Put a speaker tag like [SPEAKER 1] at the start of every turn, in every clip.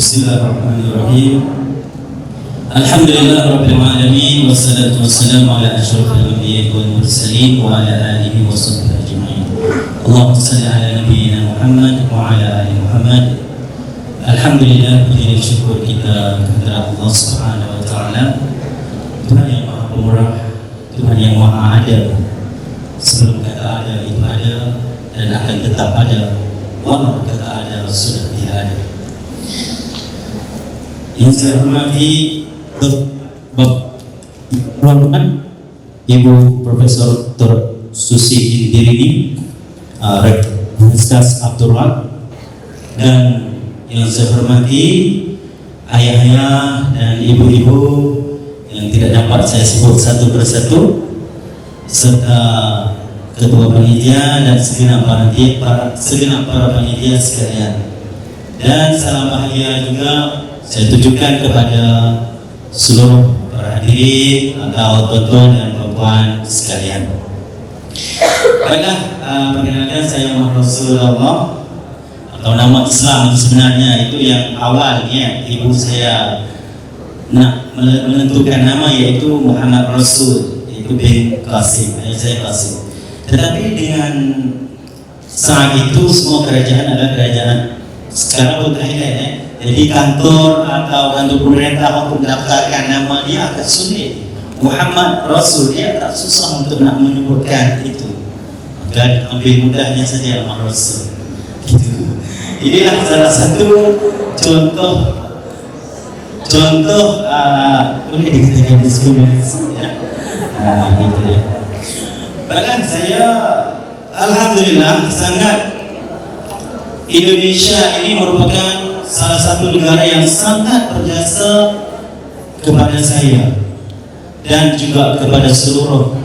[SPEAKER 1] Bismillahirrahmanirrahim. Alhamdulillah Rabbil Alamin. Wassalatu wassalamu ala ashrafil anbiya'i wal mursalin wa ala alihi wa sahbihi ajma'in. Allahumma salli ala nabiyyina Muhammad wa ala ali Muhammad. Alhamdulillah, puji syukur kita kepada Allah Subhanahu wa taala, Tuhan yang Maha Pemurah, Tuhan yang Maha Adil. Sebelum kata ada itu ada dan akan tetap ada. Walau kata ada sudah tidak ada. Yang saya hormati Bapak Ibu Profesor Dr. Susi Indirini, Universitas Abdurrahman, dan yang saya hormati ayah-ayah dan ibu-ibu yang tidak dapat saya sebut satu persatu, serta ketua panitia dan segenap para panitia sekalian. Dan salam bahagia juga saya tujukan kepada seluruh para hadirin atau tuan-tuan dan puan-puan sekalian. Baiklah, perkenalkan saya Muhammad Rasulullah, atau nama Islam itu sebenarnya itu yang awalnya ibu saya nak menentukan nama, yaitu Muhammad Rasul, yaitu bin Qasim, ayah saya Qasim. Tetapi dengan saat itu semua kerajaan adalah kerajaan sekarang berkaitan, jadi kantor atau kantor pemerintah untuk mendaftarkan nama dia agak sulit. Muhammad Rasul dia tak susah untuk nak menyebutkan itu, maka ambil mudahnya saja Muhammad Rasul. Gitu. Inilah salah satu contoh boleh dikatakan diskriminasi ya. Gitu ya. Bahkan saya alhamdulillah sangat, Indonesia ini merupakan salah satu negara yang sangat berjasa kepada saya dan juga kepada seluruh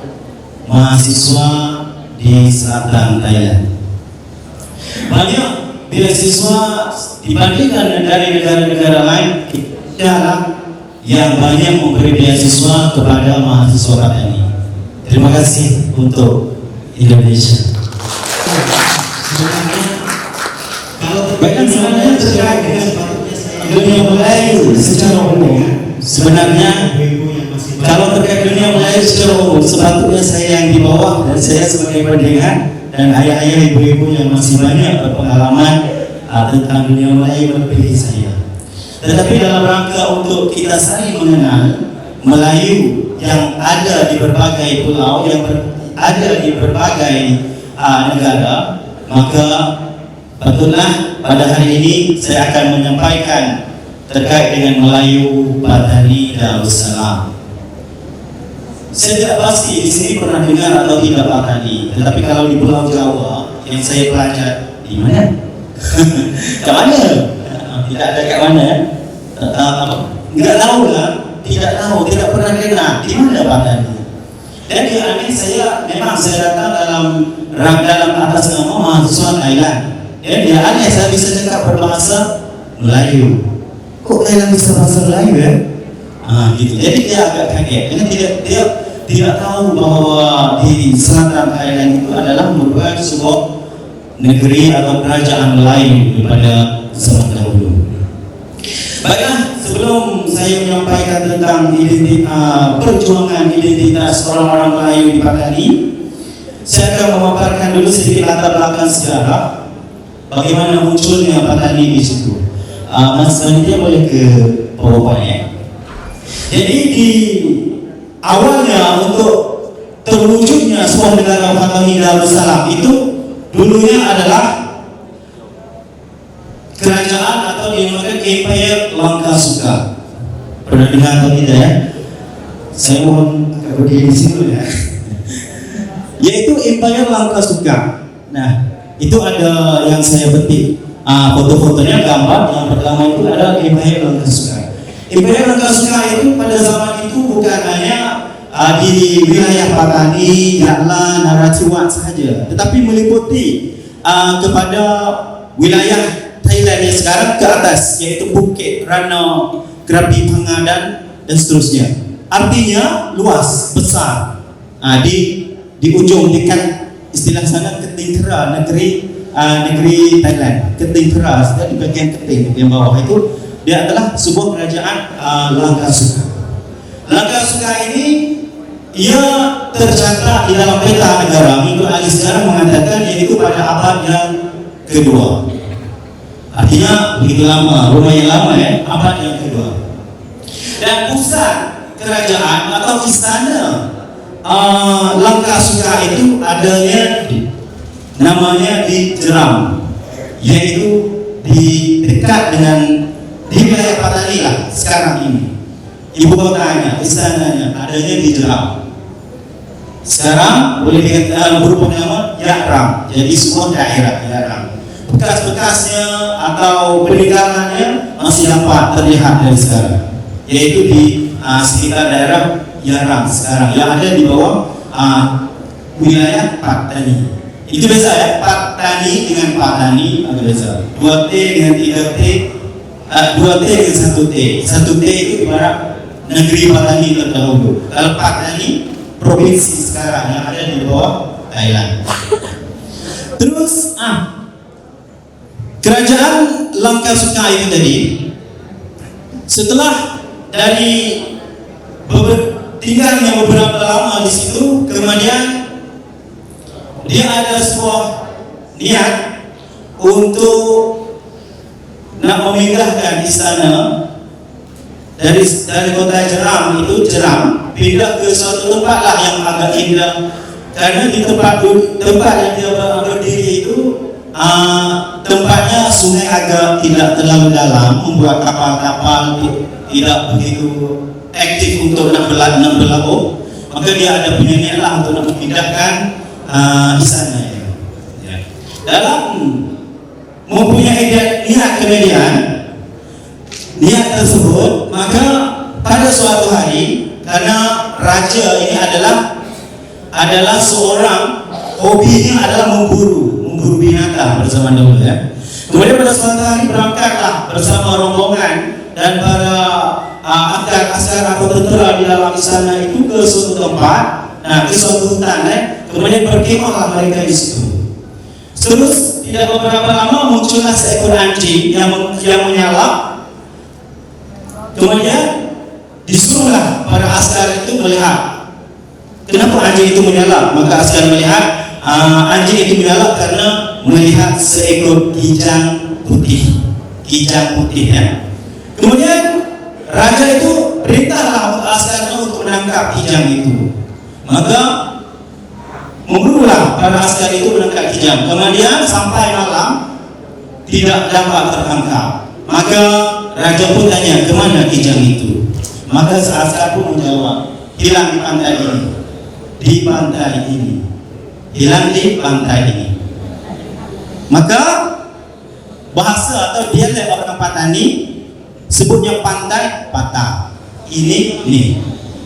[SPEAKER 1] mahasiswa di selatan Thailand. Banyak beasiswa dibandingkan dari negara-negara lain, kita yang banyak memberi beasiswa kepada mahasiswa petani. Terima kasih untuk Indonesia. Bahkan sebenarnya terkait dengan dunia Melayu secara umum, sebenarnya kalau terkait dunia Melayu secara umum, sepatutnya saya yang di bawah dan saya sebagai pendengar, dan ayah-ayah ibu-ibu yang masih banyak berpengalaman tentang dunia Melayu melebihi saya. Tetapi dalam rangka untuk kita saling mengenal Melayu yang ada di berbagai pulau, yang ada di berbagai negara, maka betullah pada hari ini saya akan menyampaikan terkait dengan Melayu Patani Darussalam. Saya tidak pasti di sini pernah dengar atau tidak Patani, tetapi kalau di Pulau Jawa yang saya pelajari, di mana? Ke mana? Tidak ada ke mana? Enggak tahu lah, tidak pernah dengar di mana Patani. Dan di aneh saya memang saya datang dalam atas nama mahasiswa Thailand. Dan dia aneh saya bisa cakap berbahasa Melayu. Kok Thailand bisa bahasa Melayu ya? Gitu. Jadi dia agak kaget. Dia tidak tahu bahwa di selatan Thailand itu adalah merupakan sebuah negeri atau kerajaan Melayu pada zaman dahulu. Baiklah, sebelum saya menyampaikan tentang perjuangan identitas orang-orang Melayu di Patani, saya akan memaparkan dulu sedikit latar belakang sejarah. Bagaimana munculnya Patani di situ. Mas Panitia boleh ke PowerPoint ya. Jadi di awalnya untuk terwujudnya sebuah negara Patani Darussalam itu dulunya adalah kerajaan atau dinamakan Empire Langkasuka. Pernah dengar atau tidak ya? Saya mohon agak berdiri di situ ya. Yaitu Empire Langkasuka. Nah, itu ada yang saya petik foto-fotonya, gambar yang pertama itu adalah Empire Langkasuka. Empire Langkasuka itu pada zaman itu bukan hanya di wilayah Patani, Yatlan, Narathiwat sahaja, tetapi meliputi kepada wilayah Thailand yang sekarang ke atas, yaitu Bukit, Rana, Krabi, Pangadan dan seterusnya. Artinya luas, besar. Di ujung dekat istilah sana Keting Thera, negeri Thailand. Keting Thera, di bagian Keting yang bawah itu Dia adalah sebuah kerajaan Langkasuka. Langkasuka ini ia tercatat di dalam peta negara mengikut ahli sejarah mengatakan yaitu pada abad yang kedua. Artinya begitu lama, lumayan lama ya, abad yang kedua. Dan pusat kerajaan atau istana Langkasuka itu adanya namanya di Jeram, yaitu di dekat dengan di wilayah Patani lah sekarang ini. Ibu kotanya, istananya adanya di Jeram. Sekarang boleh dikatakan berupa nama Yaram, jadi sebuah daerah Yaram. Bekas-bekasnya atau peninggalannya masih dapat terlihat dari sekarang, yaitu di sekitar daerah Yaram sekarang yang ada di bawah wilayah Patani. Itu biasa ya, Patani dengan Patani agak biasa. 2T dengan 3T, 2T dengan 1T. 1T itu ibarat negeri Patani terdahulu. Kalau Patani provinsi sekarang yang ada di bawah Thailand. Terus kerajaan Langkasuka itu tadi setelah dari tinggalnya beberapa lama di situ, kemudian dia ada sebuah niat untuk nak memindahkan istana dari kota Jeram itu pindah ke suatu tempat lah yang agak indah, karena di tempat yang dia berdiri itu tempatnya sungai agak tidak terlalu dalam, membuat kapal-kapal tidak begitu aktif untuk nak berlabuh. Maka dia ada punya niat lah untuk nak memindahkan istana ya. Dalam mempunyai niat kemudian niat tersebut, maka pada suatu hari, karena raja ini adalah seorang hobinya adalah memburu binatang bersama dahulu ya. Kemudian pada suatu hari berangkatlah bersama rombongan dan para askar atau tentera di dalam istana itu ke suatu tempat, ke suatu hutan kemudian berkemahlah mereka di situ. Terus tidak beberapa lama muncullah seekor anjing yang menyala. Kemudian disuruhlah para askar itu melihat kenapa anjing itu menyala. Maka askar melihat anjing itu menyala karena melihat seekor kijang putih ya. Kemudian raja itu perintahlah untuk askarnya untuk menangkap kijang itu. Maka memburulah para askar itu menangkap kijang. Kemudian sampai malam tidak dapat tertangkap. Maka raja pun tanya, kemana kijang itu? Maka askar pun menjawab, hilang di pantai ini. Di pantai ini. Hilang di pantai ini. Maka bahasa atau dialek orang Patani sebutnya pantai patah. Ini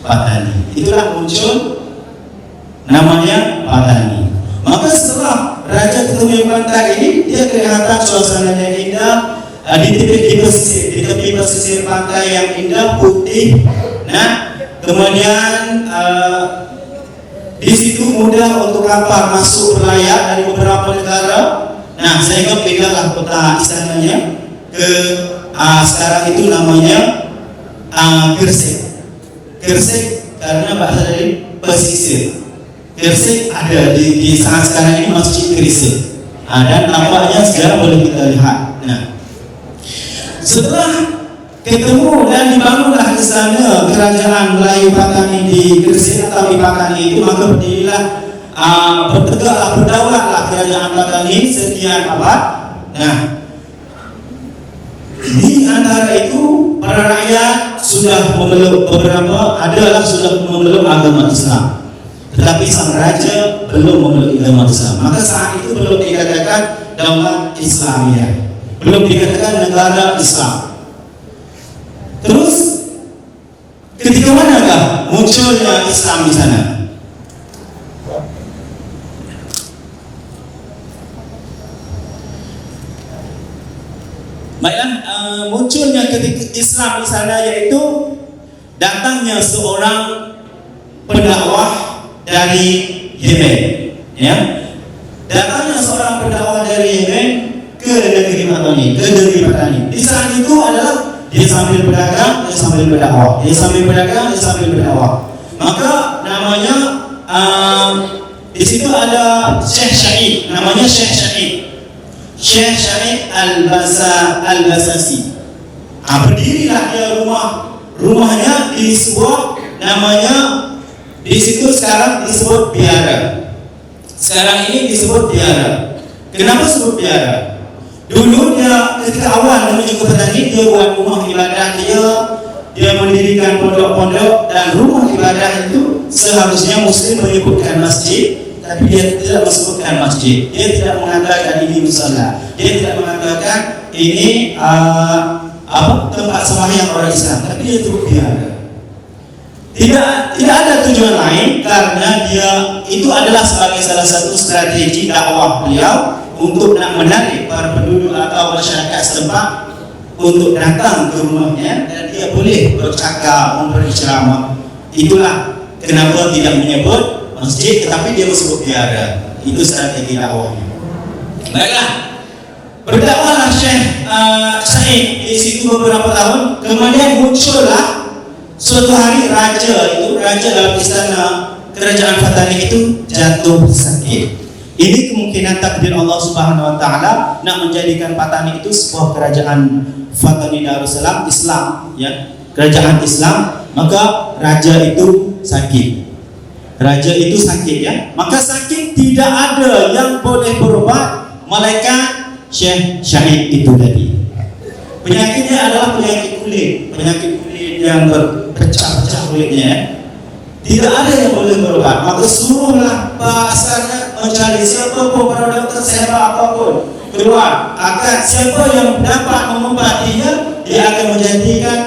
[SPEAKER 1] Patani. Itulah muncul namanya Patani. Maka setelah raja ketemu pantai ini, dia kelihatan suasananya indah. Di tepi pesisir pantai yang indah putih. Nah, kemudian di situ mudah untuk kapal masuk berlayar dari beberapa negara. Nah, sehingga pindahlah kota istananya ke sekarang itu namanya Gresik. Gresik karena bahasa dari pesisir. Gresik ada di saat sekarang ini masjid Gresik. Dan tampaknya sekarang boleh kita lihat. Nah, setelah ketemu dan dibangunlah di sana kerajaan Melayu Patani di Gresik atau di Patani itu, maka berdirilah berdaulatlah kerajaan Patani sekian abad. Nah, di antara itu para rakyat sudah memeluk sudah memeluk agama Islam, tetapi sang raja belum memeluk agama Islam. Maka saat itu belum dikatakan daulat Islamiyah, belum dikatakan negara Islam. Terus ketika manakah munculnya Islam di sana? Baiklah, munculnya ketika Islam di sana yaitu datangnya seorang pendakwah dari Yemen, ya. Datangnya seorang pendakwah dari Yemen ke negeri Patani, Di saat itu adalah dia sambil berdagang, dia sambil berdakwah, dia sambil berdagang, dia sambil berdakwah. Maka namanya di situ ada Syekh Syahid, namanya Syekh Syahid, Syekh Syahid Al-Basasi. Berdirilah dia rumahnya di sebuah namanya di situ sekarang disebut biara. Sekarang ini disebut biara. Kenapa sebut biara? Dulu dia ketika awal menuju ke petani, dia buat rumah ibadah dia mendirikan pondok-pondok, dan rumah ibadah itu seharusnya Muslim menyebutkan masjid, tapi dia tidak menyebutkan masjid. Dia tidak mengatakan ini musala. Dia tidak mengatakan ini tempat sembahyang orang Islam, tapi dia sebut biara. Tidak ada tujuan lain, karena dia itu adalah sebagai salah satu strategi dakwah beliau untuk menarik para penduduk atau masyarakat setempat untuk datang ke rumahnya, dan dia boleh bercakap, memberi ceramah. Itulah kenapa tidak menyebut masjid, tetapi dia sebut biara. Itu strategi dakwahnya. Baiklah, berdakwahlah Syekh Syahid di situ beberapa tahun. Kemudian muncullah suatu hari raja dalam istana kerajaan Fatani itu jatuh sakit. Ini kemungkinan takdir Allah Subhanahu wa taala nak menjadikan Fatani itu sebuah kerajaan Fatani Darussalam Islam, ya, kerajaan Islam. Maka raja itu sakit. Raja itu sakit, ya. Maka sakit tidak ada yang boleh berobat malaikat Syekh Syahid itu tadi. Penyakitnya adalah penyakit kulit yang berpecah-pecah kulitnya. Tidak ada yang boleh berobat. Maka suruhlah pasarnya mencari siapa pun para dokter siapa apapun keluar. Akan siapa yang dapat mengobatinya, dia akan menjadikan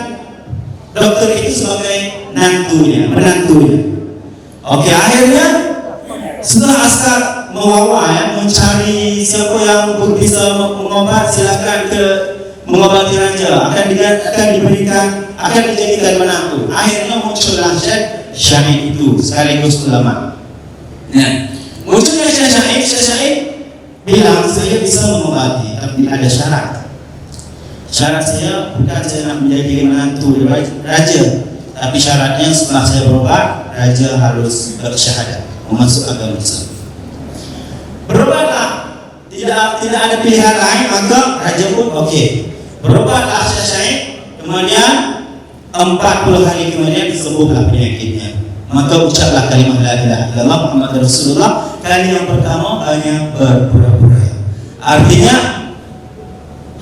[SPEAKER 1] dokter itu sebagai menantunya. Oke, akhirnya setelah askar mencari siapa yang bisa mengobat, silakan ke mengobati raja, akan dijadikan menantu. Akhirnya muncullah Syekh Syahid itu sekaligus ulama. Nah, munculnya Syekh Syahid bilang, saya bisa mengobati, tapi ada syarat. Syarat saya bukan saya nak menjadi menantu raja, tapi syaratnya setelah saya berobat, raja harus bersyahadat, masuk agama Islam. Berobatlah, tidak ada pilihan lain, maka raja pun oke. Berobatlah Syekh Syahid, kemudian 40 hari kemudian sembuhlah penyakitnya. Maka ucaplah kalimah la ilaha illallah Muhammad Rasulullah. Kali yang pertama hanya berpura-pura, artinya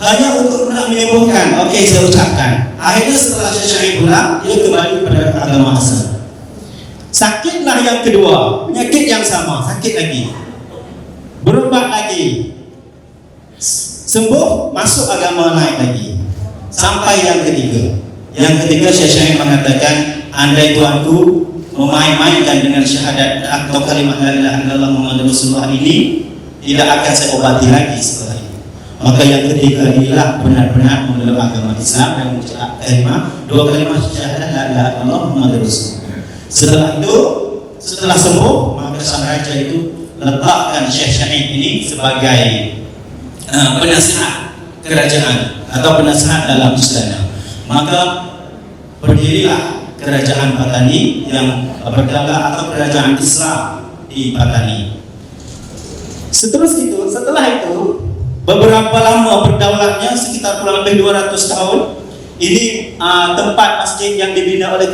[SPEAKER 1] hanya untuk nak menyembuhkan. Oke, saya ucapkan. Akhirnya setelah Syekh Syahid pulang, dia kembali kepada agama asal. Sakitlah yang kedua, penyakit yang sama, sakit lagi, berobat lagi, sembuh, masuk agama lain lagi, sampai yang ketiga. Yang ketiga Syekh Syahid mengatakan, andai tuanku memain-mainkan dengan syahadat atau kalimat la ilaha illallah Muhammad Rasulullah ini, tidak akan saya obati lagi setelah ini. Maka yang ketiga inilah benar-benar memeluk agama Islam dan mengucap dua kalimat syahadat la ilaha illallah Muhammad Rasulullah. Setelah itu, setelah sembuh, maka sang raja itu letakkan Syekh Syahid ini sebagai penasihat kerajaan atau penasihat dalam istana. Maka berdirilah kerajaan Fatani yang berdaulat atau kerajaan Islam di Fatani. Setelah itu beberapa lama berdaulatnya, sekitar kurang lebih 200 tahun. Ini tempat masjid yang dibina oleh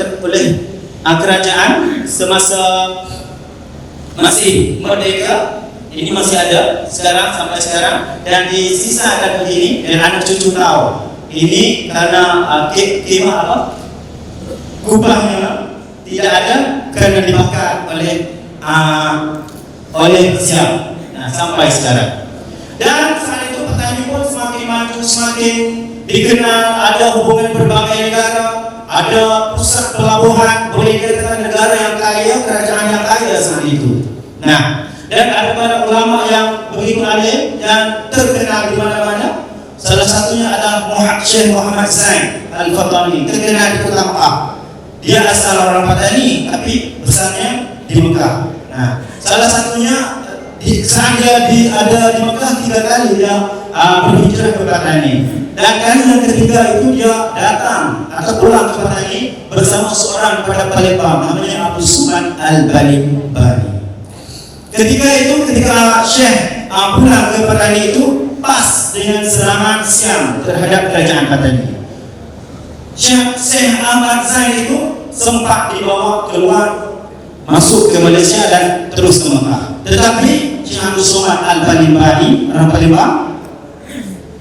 [SPEAKER 1] kerajaan semasa masih merdeka. Ini masih ada sampai sekarang, dan di sisa akan begini, dan anak cucu tahu. Ini karena kubahnya tidak ada karena dibakar oleh Persia. Nah, sampai sekarang. Dan saat itu petani pun semakin maju, semakin dikenal. Ada hubungan berbagai negara, ada pusat pelabuhan, boleh dikatakan negara yang kaya, kerajaan yang kaya saat itu. Nah, dan ada para ulama yang begitu alim dan terkenal di mana-mana. Salah satunya adalah Syekh Muhammad Zain Al-Fatani, terkenal di kota Mekah. Dia asal orang Fatani, tapi besarnya di Mekah. Nah, salah satunya saat dia ada di Mekah 3 kali dia berhijrah ke Fatani. Dan kali yang ketiga itu dia datang atau pulang ke Patani bersama seorang kepada Palembang namanya Abu Suman Al-Balimbani. Ketika Syekh pulang ke Patani itu pas dengan serangan Siam terhadap kerajaan Patani. Syekh Ahmad Zain itu sempat dibawa keluar masuk ke Malaysia dan terus ke Mekah. Tetapi Syekh Abu Suman Al-Balimbani, orang Palembang,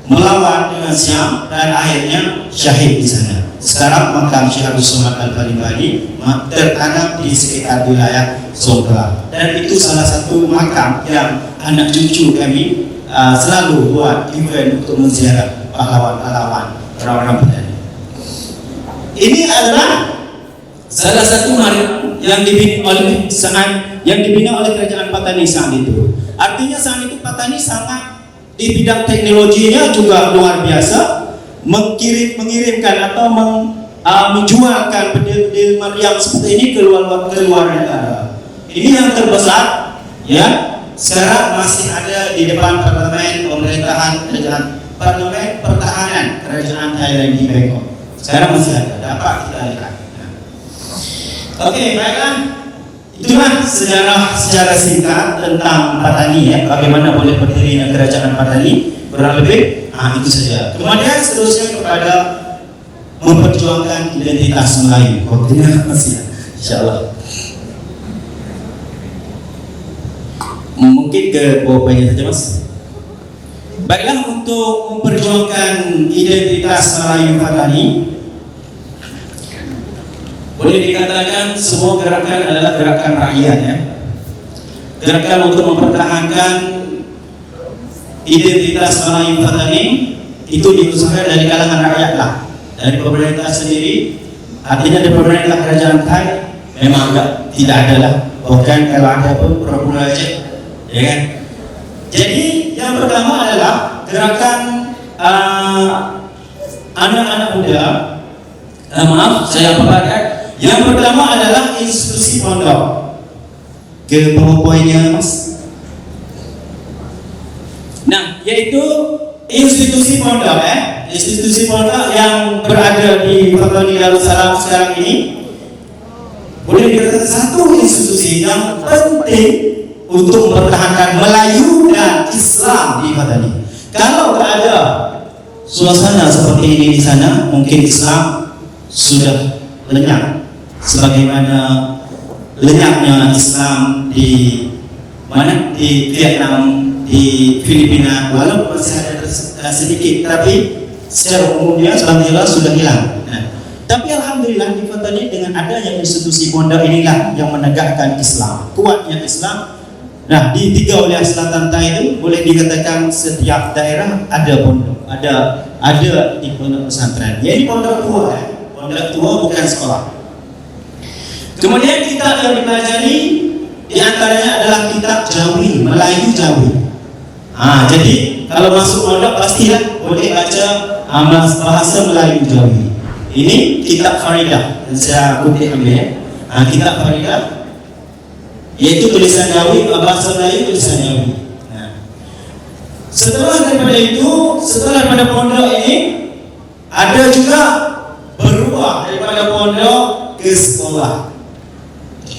[SPEAKER 1] melawan dengan Siam dan akhirnya syahid di sana. Sekarang makam Syekh Abu Suman Al-Balimbani tertanam di sekitar wilayah Songkla. Dan itu salah satu makam yang anak cucu kami selalu buat event untuk menziarah pahlawan-pahlawan orang-orang Patani. Ini adalah salah satu makam yang dibina oleh kerajaan Patani saat itu. Artinya saat itu Patani sangat di bidang teknologinya juga luar biasa, mengirimkan atau menjualkan bedil-bedil meriam seperti ini ke luar negara. Ini yang terbesar, ya. Sekarang masih ada di depan parlemen parlemen pertahanan kerajaan Thailand di Bangkok. Sekarang masih ada, dapat kita lihat. Oke, baiklah. Itulah sejarah singkat tentang Patani, ya, bagaimana boleh berdirinya kerajaan Patani, kurang lebih itu saja. Kemudian seterusnya kepada memperjuangkan identitas Melayu. Waktunya masih, insyaallah. Mungkin ke bawahnya saja, Mas. Baiklah, untuk memperjuangkan identitas Melayu Patani, boleh dikatakan semua gerakan adalah gerakan rakyat, ya. Gerakan untuk mempertahankan identitas Melayu Patani itu diusahakan dari kalangan rakyat lah, dari pemerintah sendiri. Artinya dari pemerintah kerajaan Thai memang tidak ada lah, bahkan kalau ada pun pura-pura aja, ya kan. Jadi yang pertama adalah gerakan anak-anak muda. Maaf, saya paparkan. Yang pertama adalah institusi pondok. Ke bawah poinnya, Mas. Nah, yaitu institusi pondok, institusi pondok yang berada di Patani Darussalam sekarang ini boleh dikatakan satu institusi yang penting untuk mempertahankan Melayu dan Islam di Patani. Kalau tak ada suasana seperti ini di sana, mungkin Islam sudah lenyap, sebagaimana lenyapnya Islam di mana, di Vietnam, di Filipina, walaupun masih ada sedikit, tapi secara umumnya alhamdulillah sudah hilang. Nah, tapi alhamdulillah di Patani dengan adanya institusi pondok inilah yang menegakkan Islam, kuatnya Islam. Nah, di 3 wilayah selatan Thai itu boleh dikatakan setiap daerah ada pondok, ada di pondok pesantren. Ya, ini pondok tua, pondok tua bukan sekolah. Kemudian kitab yang dipelajari di antaranya adalah kitab Jawi, Melayu Jawi. Jadi kalau masuk pondok pastilah boleh baca bahasa Melayu Jawi. Ini kitab Faridah, saya kutip ambil, ya. Kitab Faridah, yaitu tulisan Jawi, bahasa Melayu tulisan Jawi. Setelah daripada pondok ini ada juga berubah daripada pondok ke sekolah.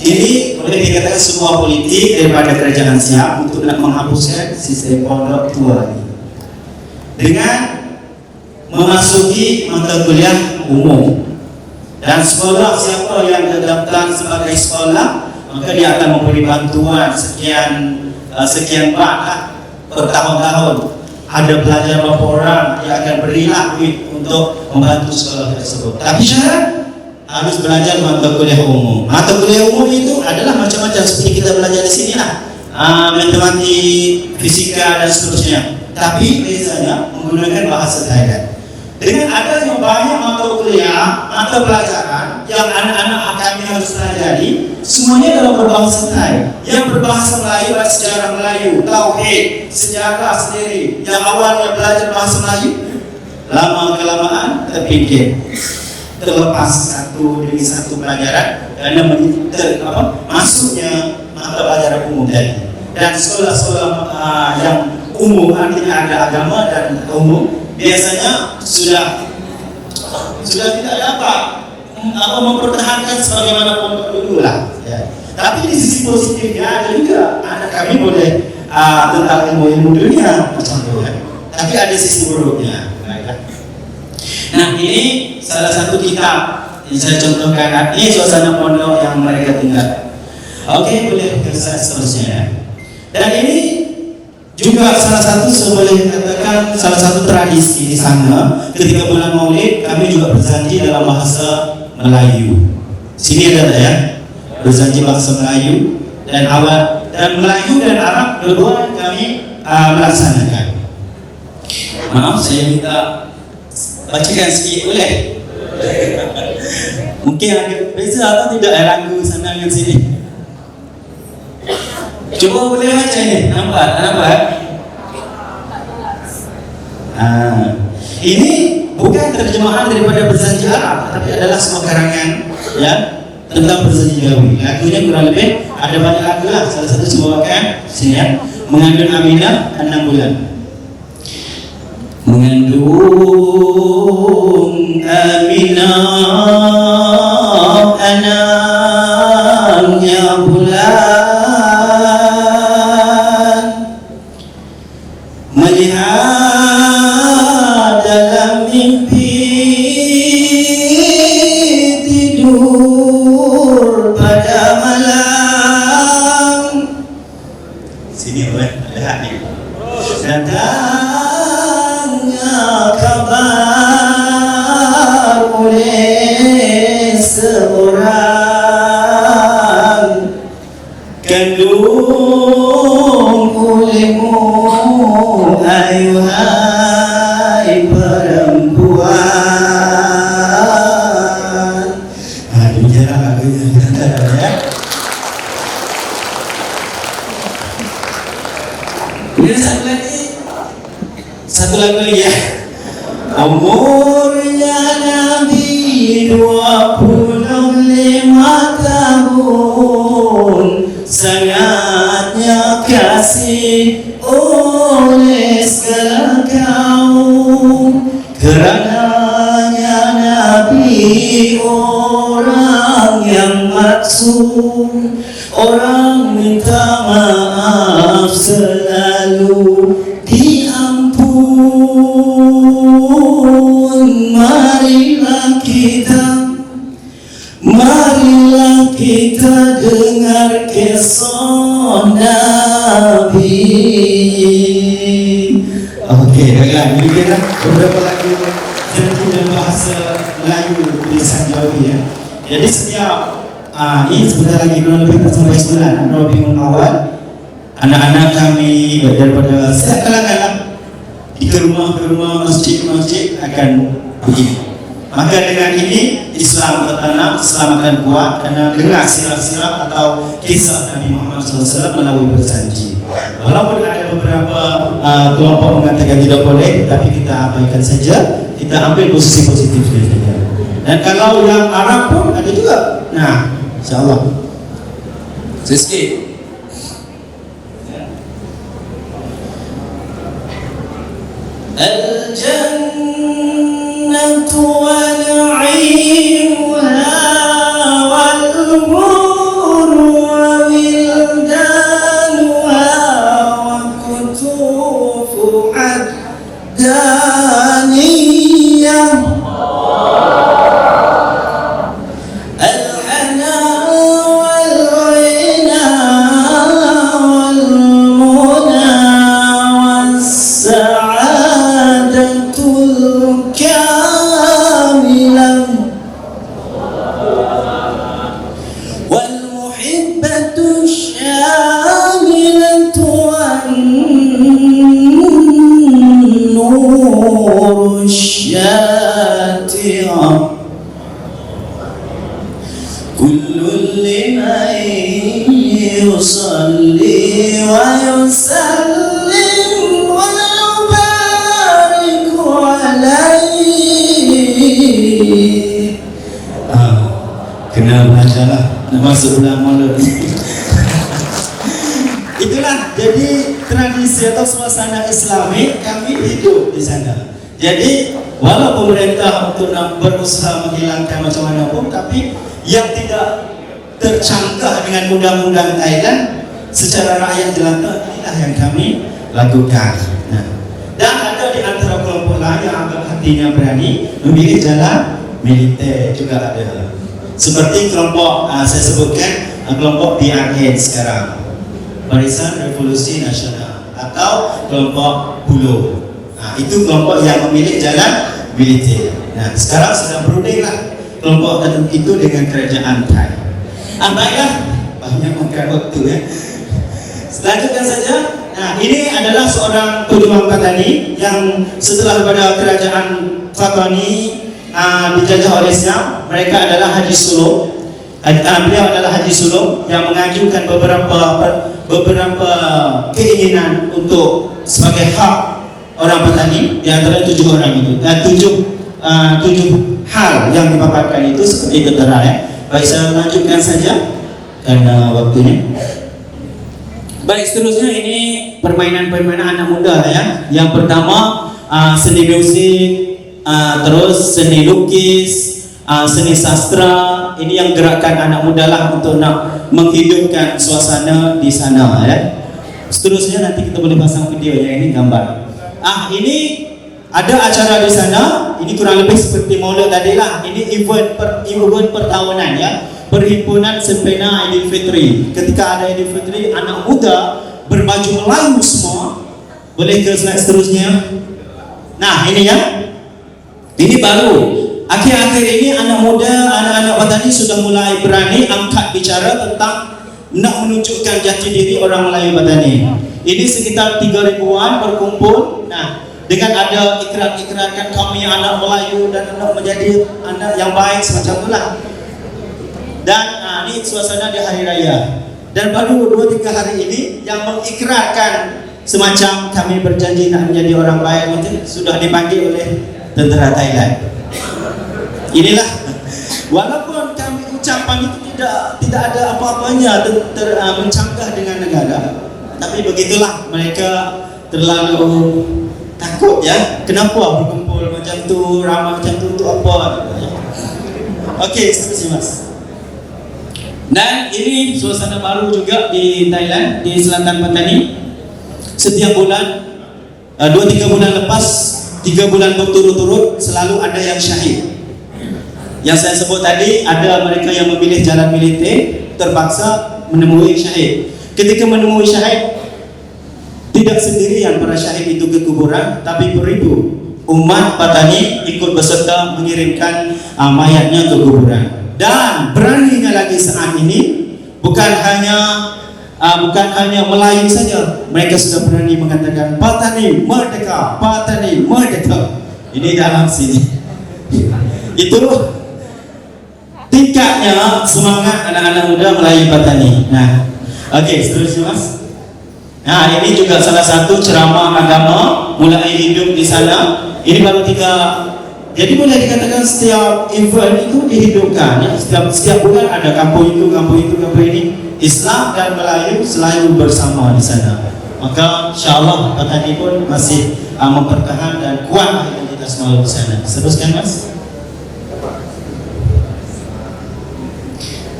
[SPEAKER 1] Ini boleh dikatakan semua politik daripada kerajaan Siam untuk nak menghapuskan sistem pondok tua ini dengan memasuki mata kuliah umum. Dan sekolah, siapa yang terdaftar sebagai sekolah, maka dia akan memberi bantuan sekian bak per tahun-tahun. Ada belajar berapa orang, dia akan berilah duit untuk membantu sekolah tersebut. Tapi syarat harus belajar mata kuliah umum. Mata kuliah umum itu adalah macam-macam seperti kita belajar di sini lah, matematik, fisika dan seterusnya. Tapi biasanya menggunakan bahasa Thailand. Dengan adanya banyak mata kuliah, mata pelajaran yang anak-anak kami harus pelajari, semuanya dalam berbahasa Thai. Yang berbahasa Melayu adalah sejarah Melayu, tauhid, sejarah sendiri. Yang awalnya belajar bahasa Melayu, lama-kelamaan terpikir, terlepas satu demi satu pelajaran karena masuknya mata pelajaran umum tadi. Dan sekolah-sekolah yang umum, artinya ada agama dan umum, biasanya sudah tidak dapat mempertahankan sebagaimana pondok dulu lah. Ya. Tapi di sisi positifnya ada juga anak kami boleh tentang ilmu dunia macam itu ya. Tapi ada sisi buruknya. Nah ini salah satu kitab yang saya contohkan. Ini suasana pondok yang mereka tinggal. Oke, boleh seterusnya. Dan ini juga salah satu boleh katakan salah satu tradisi di sana. Ketika bulan Maulid kami juga berjanji dalam bahasa Melayu. Sini ada ya, berjanji bahasa Melayu dan awal dan Melayu dan Arab kedua kami melaksanakan. Maaf, saya minta bacakan sedikit boleh? Mungkin agak beza atau tidak lagu sana dengan sini. Coba boleh baca ini, nampak? Ini bukan terjemahan daripada berjanji Arab, tapi adalah sebuah karangan ya tentang berjanji Jawi. Lagunya kurang lebih ada banyak lagu lah. Salah satu sebuahkan sini ya. Mengandung Aminah 6 bulan. Mengandung Aminah anaknya bulan, melihat dalam mimpi tidur pada malam. Sini boleh lihat nih. Datangnya kabar oleh seorang, kandung olehmu ayuhai perempuan. Demikianlah lagunya ya. Kemudian satu lagu lagi ya. Umurnya Nabi 25 tahun, sangatnya kasih oleh segala kaum. Kerananya Nabi orang yang maksum, orang minta maaf selalu diampun. Marilah kita dengar kisah Nabi. Oke, baiklah. Ini kita beberapa lagu dalam bahasa Melayu tulisan Jawi ya. Jadi setiap ini sebentar lagi kurang lebih sampai sebulan Rabiul Awal, anak-anak kami daripada setiap kalangan di rumah masjid akan begini. Maka dengan ini Islam tertanam, Islam akan kuat karena dengar sirah-sirah atau kisah Nabi Muhammad SAW melalui berjanji. Walaupun ada beberapa kelompok mengatakan tidak boleh, tapi kita abaikan saja, kita ambil posisi positif saja. Dan kalau yang Arab pun ada juga. Nah, insyaallah. Sikit. Al-jannatu wa na'imuha wal huru wa wildanuha wa kutufu ad-daniyah. كل لمن يصلي ويسلم ويبارك عليه. Kena bacalah nama sebulan maulid. Itulah jadi tradisi atau suasana Islami kami hidup di sana. Jadi walau pemerintah untuk berusaha menghilangkan macam mana pun, tapi yang tidak tercangkah dengan undang-undang Thailand secara rakyat jelata, inilah yang kami lakukan. Nah, dan ada di antara kelompok lain yang agak hatinya berani memilih jalan militer juga ada. Seperti kelompok saya sebutkan kelompok PRN sekarang, Barisan Revolusi Nasional, atau kelompok PULO. Nah, itu kelompok yang memilih jalan militer. Nah, sekarang sedang berunding lah kelompok itu dengan kerajaan Thai. Baiklah, banyak makan waktu ya. Lanjutkan saja. Nah, ini adalah seorang pejuang petani yang setelah pada kerajaan Fatani dijajah oleh Siam. Mereka adalah Haji Sulong. Beliau adalah Haji Sulong yang mengajukan beberapa keinginan untuk sebagai hak orang petani. Di antara 7 orang itu, 7 hal yang dipaparkan itu seperti tertera ya. Baik, saya lanjutkan saja karena waktunya. Baik, seterusnya ini permainan-permainan anak muda ya. Yang pertama seni musik, terus seni lukis, seni sastra. Ini yang gerakan anak muda lah untuk nak menghidupkan suasana di sana ya. Seterusnya nanti kita boleh pasang video ya, ini gambar. Ini ada acara di sana. Ini kurang lebih seperti maulid tadi lah. Ini event pertahunan ya. Perhimpunan Sepena Idul Fitri. Ketika ada Idul Fitri, anak muda berbaju Melayu semua. Boleh ke slide seterusnya. Nah, ini ya. Ini baru. Akhir-akhir ini anak muda, anak-anak petani sudah mulai berani angkat bicara tentang nak menunjukkan jati diri orang Melayu petani. Ini sekitar 3.000-an berkumpul. Nah, dengan ada ikrar-ikrarkan kami anak Melayu dan anak menjadi anak yang baik semacam itulah. Dan ini suasana di hari raya. Dan baru 2-3 hari ini yang mengikrarkan semacam kami berjanji nak menjadi orang baik itu sudah dipanggil oleh tentera Thailand. Inilah, walaupun kami ucapan itu tidak ada apa-apanya mencanggah dengan negara, tapi begitulah mereka terlalu takut ya. Kenapa berkumpul macam tu, ramai macam tu untuk apa? Okey, seterusnya mas. Dan ini suasana baru juga di Thailand, di Selatan Patani. Setiap bulan 2-3 bulan lepas, 3 bulan berturut-turut selalu ada yang syahid. Yang saya sebut tadi, ada mereka yang memilih jalan militer, terpaksa menemui syahid. Ketika menemui syahid, tidak sendirian para syahid itu ke kuburan, tapi beribu umat Patani ikut beserta mengirimkan mayatnya ke kuburan. Dan beraninya lagi saat ini bukan hanya Melayu saja, mereka sudah berani mengatakan Patani merdeka, Patani merdeka. Ini dalam sini. Itu tingkatnya semangat anak-anak muda Melayu Patani. Nah, okey, seterusnya mas. Nah, ini juga salah satu ceramah agama mulai hidup di sana. Ini baru 3. Jadi boleh dikatakan setiap event itu dihidupkan ya. Setiap bulan ada kampung itu, kampung ini. Islam dan Melayu selalu bersama di sana. Maka insyaAllah Patani pun masih mempertahankan dan kuat identitas Melayu di sana. Teruskan mas.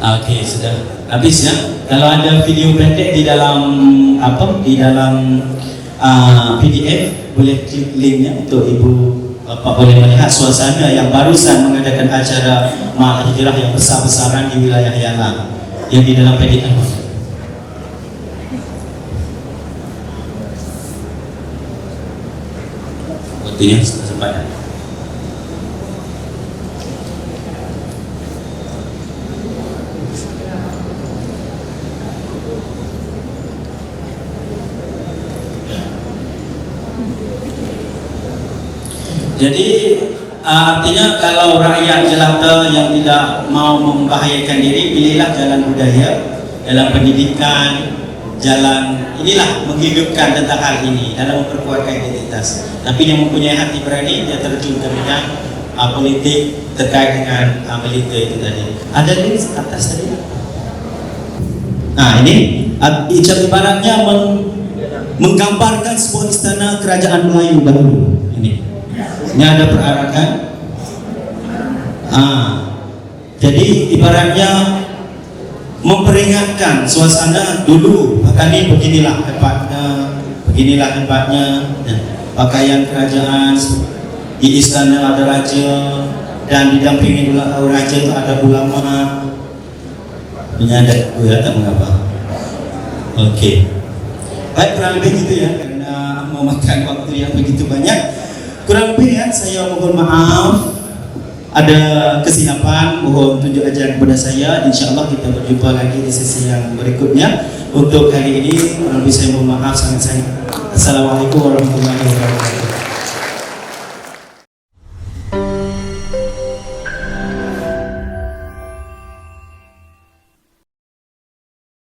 [SPEAKER 1] Okey, sudah habis ya. Kalau ada video pendek di dalam PDF, boleh klik linknya untuk ibu bapak boleh melihat suasana yang barusan mengadakan acara Ma'al Hijrah yang besar-besaran di wilayah Yalang yang di dalam PDF. Waktunya sudah sempat. Jadi artinya kalau rakyat jelata yang tidak mau membahayakan diri, pilihlah jalan budaya, dalam pendidikan, jalan inilah menghidupkan tentang hal ini dalam memperkuat identitas. Tapi yang mempunyai hati berani, dia terjun ke bidang politik terkait dengan militer itu tadi. Ada di atas tadi. Nah ini ibaratnya menggambarkan sebuah istana kerajaan Melayu dahulu. Ini. Ini ada perarakan. Jadi ibaratnya memperingatkan suasana dulu. Bahkan ini beginilah hebatnya pakaian kerajaan. Di istana ada raja dan didampingi raja itu ada ulama. Menyadap ya, tak mengapa. Oke. Baik, kurang lebih gitu ya, karena memakan waktu yang begitu banyak. Kurang lebih ya, saya mohon maaf. Ada kesilapan, mohon tunjuk aja kepada saya. Insya Allah kita berjumpa lagi di sesi yang berikutnya. Untuk kali ini kurang lebih saya mohon maaf sangat-sangat. Assalamualaikum warahmatullahi wabarakatuh.